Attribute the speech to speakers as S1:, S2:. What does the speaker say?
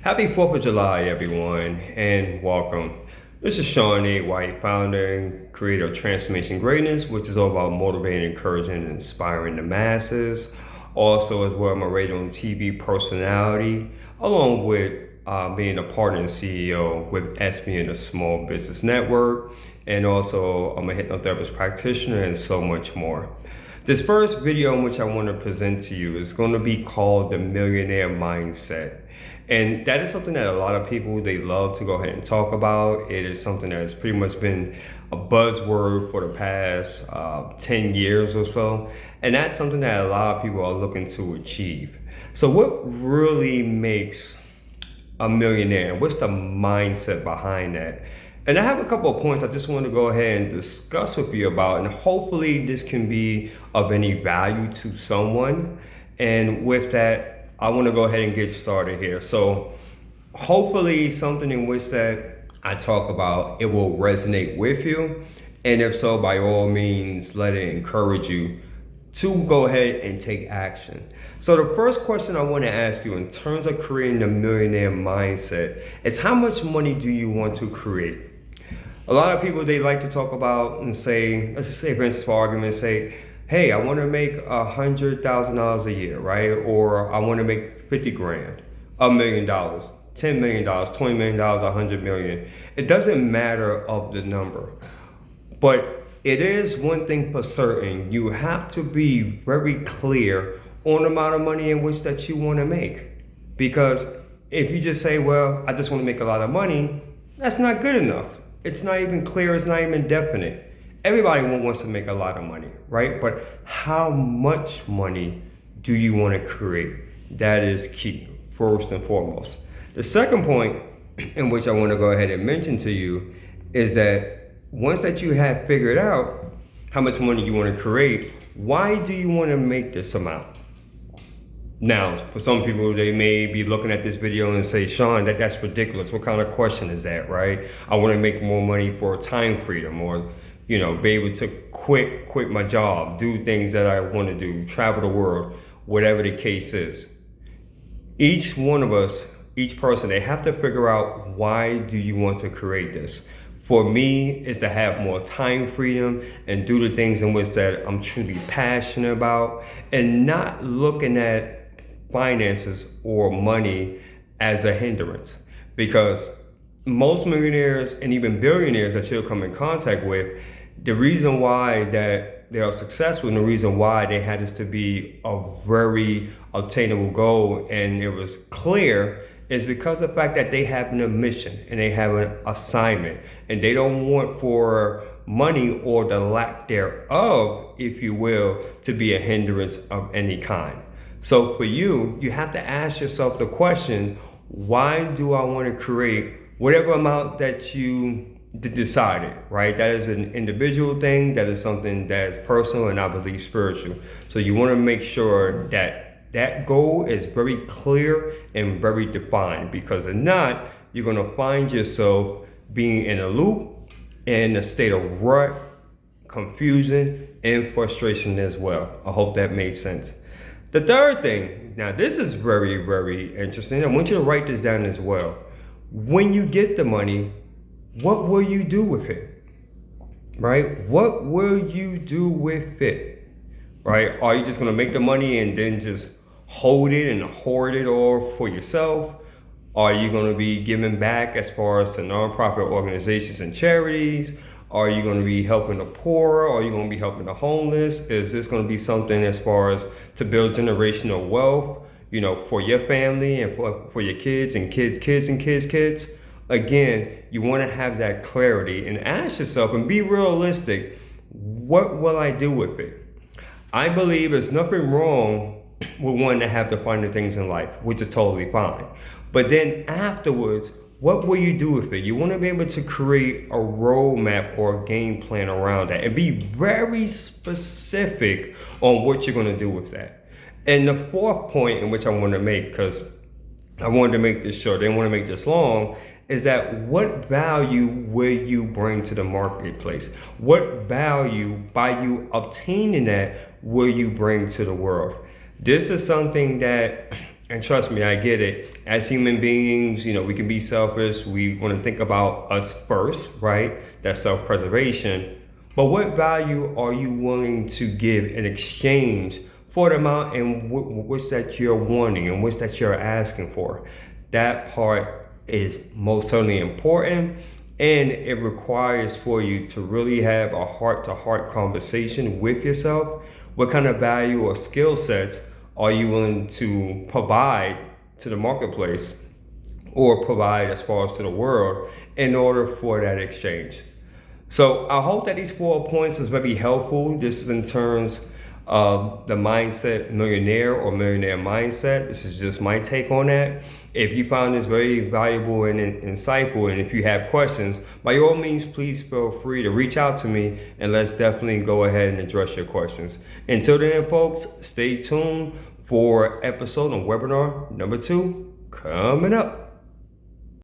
S1: Happy 4th of July, everyone, and welcome. This is Sean A. White, founder and creator of Transformation Greatness, which is all about motivating, encouraging, and inspiring the masses. Also, as well, I'm a radio and TV personality, along with being a partner and CEO with SB and a Small Business Network. And also, I'm a hypnotherapist practitioner and so much more. This first video in which I want to present to you is going to be called the Millionaire Mindset. And that is something that a lot of people, they love to go ahead and talk about. It is something that has pretty much been a buzzword for the past 10 years or so. And that's something that a lot of people are looking to achieve. So what really makes a millionaire? What's the mindset behind that? And I have a couple of points I just want to go ahead and discuss with you about, and hopefully this can be of any value to someone. And with that, I want to go ahead and get started here. So hopefully something in which that I talk about, it will resonate with you. And if so, by all means, let it encourage you to go ahead and take action. So the first question I want to ask you in terms of creating a millionaire mindset is, how much money do you want to create? A lot of people, they like to talk about and say, let's just say, for instance, for argument's sake, hey, I want to make $100,000 a year, right? Or I want to make 50 grand, $1 million, $10 million, $20 million, $100 million. It doesn't matter of the number, but it is one thing for certain. You have to be very clear on the amount of money in which that you want to make. Because if you just say, well, I just want to make a lot of money, that's not good enough. It's not even clear, it's not even definite. Everybody wants to make a lot of money, right? But how much money do you want to create? That is key, first and foremost. The second point in which I want to go ahead and mention to you is that once that you have figured out how much money you want to create, why do you want to make this amount? Now, for some people, they may be looking at this video and say, Sean, that's ridiculous. What kind of question is that, right? I want to make more money for time freedom, or be able to quit my job, do things that I want to do, travel the world, whatever the case is. Each one of us, each person, they have to figure out, why do you want to create this? For me, it's to have more time freedom and do the things in which that I'm truly passionate about, and not looking at finances or money as a hindrance. Because most millionaires and even billionaires that you'll come in contact with, the reason why that they are successful and the reason why they had this to be a very obtainable goal and it was clear is because of the fact that they have a mission and they have an assignment, and they don't want for money or the lack thereof, if you will, to be a hindrance of any kind. So for you, you have to ask yourself the question, why do I want to create whatever amount that you decided, right? That is an individual thing. That is something that is personal and I believe spiritual. So you want to make sure that that goal is very clear and very defined, because if not, you're going to find yourself being in a loop, in a state of rut, confusion, and frustration as well. I hope that made sense. The third thing, now this is very, very interesting. I want you to write this down as well. When you get the money, what will you do with it? Right? What will you do with it? Right? Are you just going to make the money and then just hold it and hoard it all for yourself? Are you going to be giving back as far as to nonprofit organizations and charities? Are you going to be helping the poor? Are you going to be helping the homeless? Is this going to be something as far as to build generational wealth, for your family and for your kids and kids? Again, you want to have that clarity and ask yourself and be realistic. What will I do with it? I believe there's nothing wrong with wanting to have the finer things in life, which is totally fine. But then afterwards, what will you do with it? You want to be able to create a roadmap or a game plan around that and be very specific on what you're going to do with that. And the fourth point in which I want to make, because I wanted to make this short, I didn't want to make this long, is that what value will you bring to the marketplace? What value, by you obtaining that, will you bring to the world? This is something that And trust me, I get it. As human beings, we can be selfish. We want to think about us first, right? That's self-preservation. But what value are you willing to give in exchange for the amount and what's that you're wanting and what's that you're asking for? That part is most certainly important, and it requires for you to really have a heart-to-heart conversation with yourself. What kind of value or skill sets are you willing to provide to the marketplace or provide as far as to the world in order for that exchange? So I hope that these 4 points was very helpful. This is in terms of the mindset millionaire or millionaire mindset. This is just my take on that. If you found this very valuable and insightful, and if you have questions, by all means, please feel free to reach out to me and let's definitely go ahead and address your questions. Until then, folks, stay tuned for episode and webinar number 2 coming up.